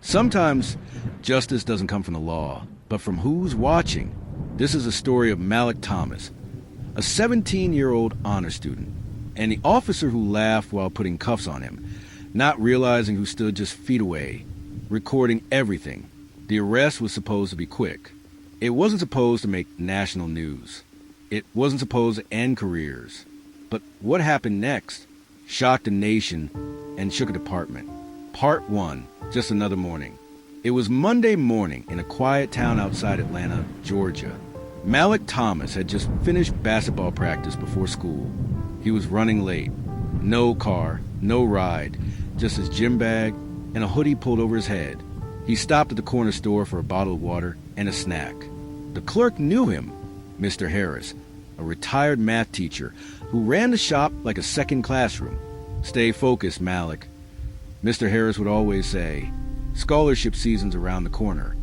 Sometimes justice doesn't come from the law, but from who's watching. This is a story of Malik Thomas, a 17-year-old honor student, and the officer who laughed while putting cuffs on him, not realizing who stood just feet away, recording everything. The arrest was supposed to be quick. It wasn't supposed to make national news. It wasn't supposed to end careers. But what happened next shocked a nation and shook a department. Part 1, just another morning. It was Monday morning in a quiet town outside Atlanta, Georgia. Malik Thomas had just finished basketball practice before school. He was running late. No car, no ride, just his gym bag and a hoodie pulled over his head. He stopped at the corner store for a bottle of water and a snack. The clerk knew him, Mr. Harris, a retired math teacher who ran the shop like a second classroom. "Stay focused, Malik," Mr. Harris would always say. "Scholarship season's around the corner."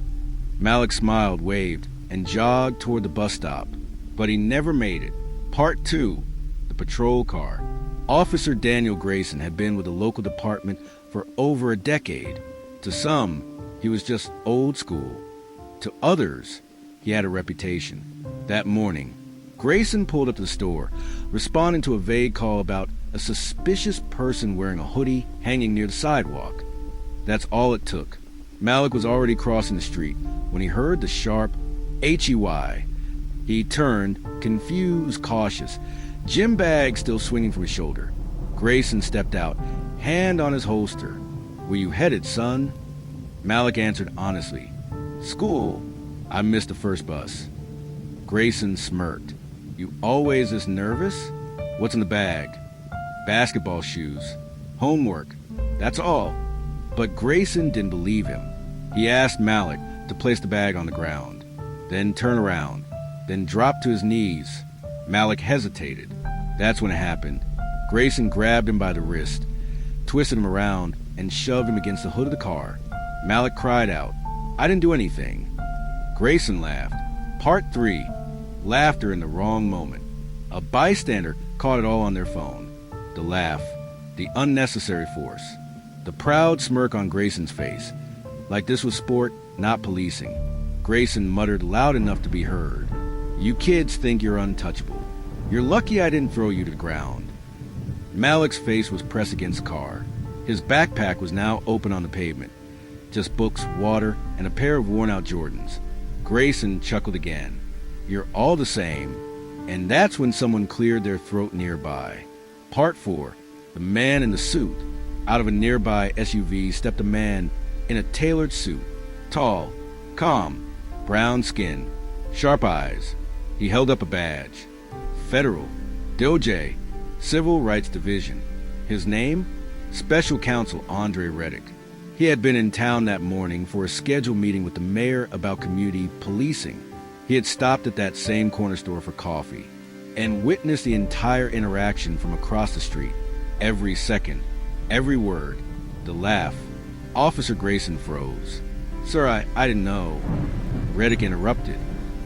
Malik smiled, waved, and jogged toward the bus stop. But he never made it. Part 2, the patrol car. Officer Daniel Grayson had been with the local department for over a decade. To some, he was just old school. To others, he had a reputation. That morning, Grayson pulled up to the store, responding to a vague call about a suspicious person wearing a hoodie hanging near the sidewalk. That's all it took. Malik was already crossing the street when he heard the sharp H-E-Y. He turned, confused, cautious, gym bag still swinging from his shoulder. Grayson stepped out, hand on his holster. "Where you headed, son?" Malik answered honestly. "School. I missed the first bus." Grayson smirked. "You always this nervous? What's in the bag?" "Basketball shoes. Homework. That's all." But Grayson didn't believe him. He asked Malik to place the bag on the ground, then turn around, then drop to his knees. Malik hesitated. That's when it happened. Grayson grabbed him by the wrist, twisted him around, and shoved him against the hood of the car. Malik cried out, "I didn't do anything." Grayson laughed. Part 3, laughter in the wrong moment. A bystander caught it all on their phone. The laugh, the unnecessary force, the proud smirk on Grayson's face. Like this was sport, not policing. Grayson muttered loud enough to be heard, "You kids think you're untouchable. You're lucky I didn't throw you to the ground." Malik's face was pressed against the car. His backpack was now open on the pavement. Just books, water, and a pair of worn-out Jordans. Grayson chuckled again. "You're all the same." And that's when someone cleared their throat nearby. Part 4, the man in the suit. Out of a nearby SUV stepped a man in a tailored suit. Tall, calm, brown skin, sharp eyes. He held up a badge. Federal, DOJ, Civil Rights Division. His name? Special Counsel Andre Reddick. He had been in town that morning for a scheduled meeting with the mayor about community policing. He had stopped at that same corner store for coffee and witnessed the entire interaction from across the street. Every second, every word, the laugh. Officer Grayson froze. "Sir, I didn't know." Reddick interrupted.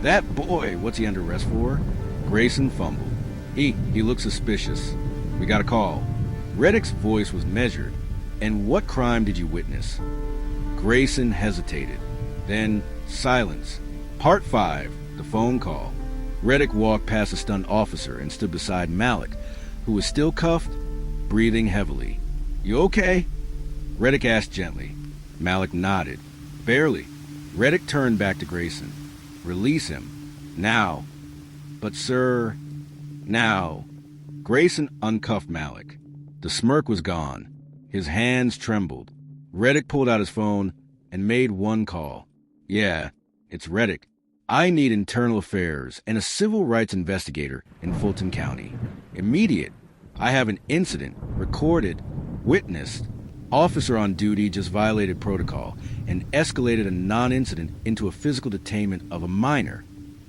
"That boy, what's he under arrest for?" Grayson fumbled. He looked suspicious. "We got a call." Reddick's voice was measured. "And what crime did you witness?" Grayson hesitated. Then silence. Part 5, the phone call. Reddick walked past the stunned officer and stood beside Malik, who was still cuffed, breathing heavily. "You okay?" Reddick asked gently. Malik nodded. "Barely." Reddick turned back to Grayson. "Release him. Now." "But sir..." "Now." Grayson uncuffed Malik. The smirk was gone. His hands trembled. Reddick pulled out his phone and made one call. "Yeah, it's Reddick. I need internal affairs and a civil rights investigator in Fulton County. Immediate. I have an incident, recorded, witnessed. Officer on duty just violated protocol and escalated a non-incident into a physical detainment of a minor."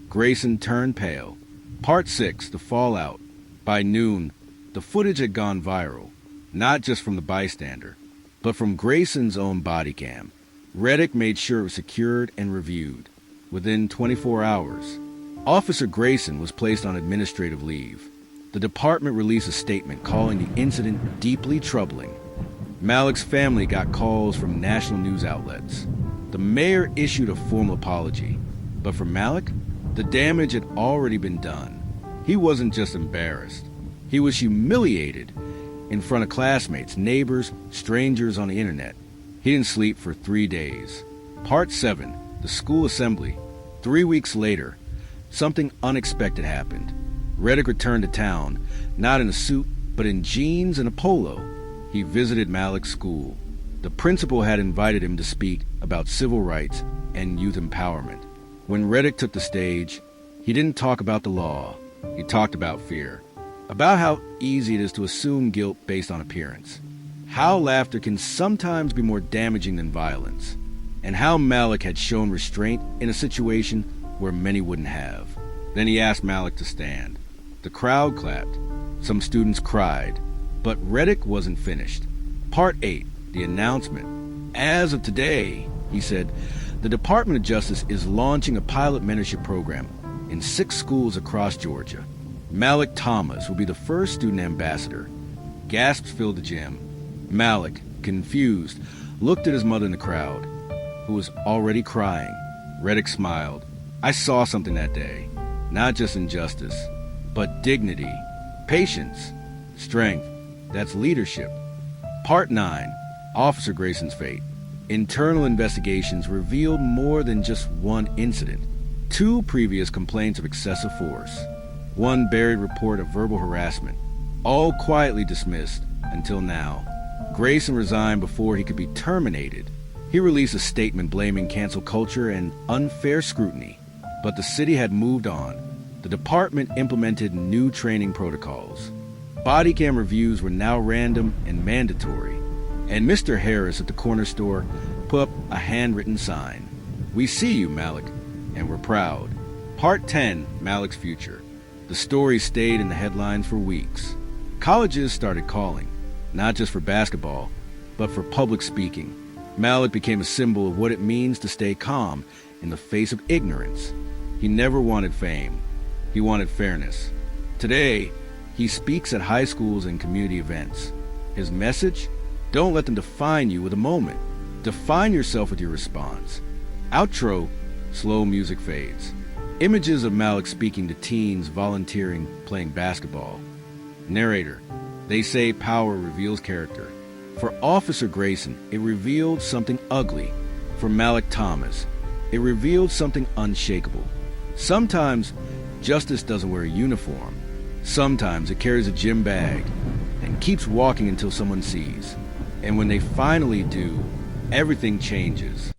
Grayson turned pale. Part 6, the fallout. By noon, the footage had gone viral, not just from the bystander, but from Grayson's own body cam. Reddick made sure it was secured and reviewed. Within 24 hours, Officer Grayson was placed on administrative leave. The department released a statement calling the incident deeply troubling. Malik's family got calls from national news outlets. The mayor issued a formal apology. But for Malik, the damage had already been done. He wasn't just embarrassed. He was humiliated in front of classmates, neighbors, strangers on the internet. He didn't sleep for 3 days. Part 7, the school assembly. 3 weeks later, something unexpected happened. Reddick returned to town, not in a suit, but in jeans and a polo. He visited Malik's school. The principal had invited him to speak about civil rights and youth empowerment. When Reddick took the stage, he didn't talk about the law. He talked about fear, about how easy it is to assume guilt based on appearance, how laughter can sometimes be more damaging than violence, and how Malik had shown restraint in a situation where many wouldn't have. Then he asked Malik to stand. The crowd clapped. Some students cried. But Reddick wasn't finished. Part 8, the announcement. As of today, he said, the Department of Justice is launching a pilot mentorship program in 6 schools across Georgia. Malik Thomas will be the first student ambassador. Gasps filled the gym. Malik, confused, looked at his mother in the crowd, who was already crying. Reddick smiled. I saw something that day. Not just injustice, but dignity, patience, strength. That's leadership. Part 9, Officer Grayson's fate. Internal investigations revealed more than just one incident. 2 previous complaints of excessive force. 1 buried report of verbal harassment. All quietly dismissed until now. Grayson resigned before he could be terminated. He released a statement blaming cancel culture and unfair scrutiny. But the city had moved on. The department implemented new training protocols. Body cam reviews were now random and mandatory. And Mr. Harris at the corner store put up a handwritten sign. We see you, Malik, and we're proud. Part 10, Malik's future. The story stayed in the headlines for weeks. Colleges started calling, not just for basketball, but for public speaking. Malik became a symbol of what it means to stay calm in the face of ignorance. He never wanted fame. He wanted fairness. Today, he speaks at high schools and community events. His message? Don't let them define you with a moment. Define yourself with your response. Outro, slow music fades. Images of Malik speaking to teens volunteering playing basketball. Narrator, they say power reveals character. For Officer Grayson, it revealed something ugly. For Malik Thomas, it revealed something unshakable. Sometimes, justice doesn't wear a uniform. Sometimes it carries a gym bag and keeps walking until someone sees. And when they finally do, everything changes.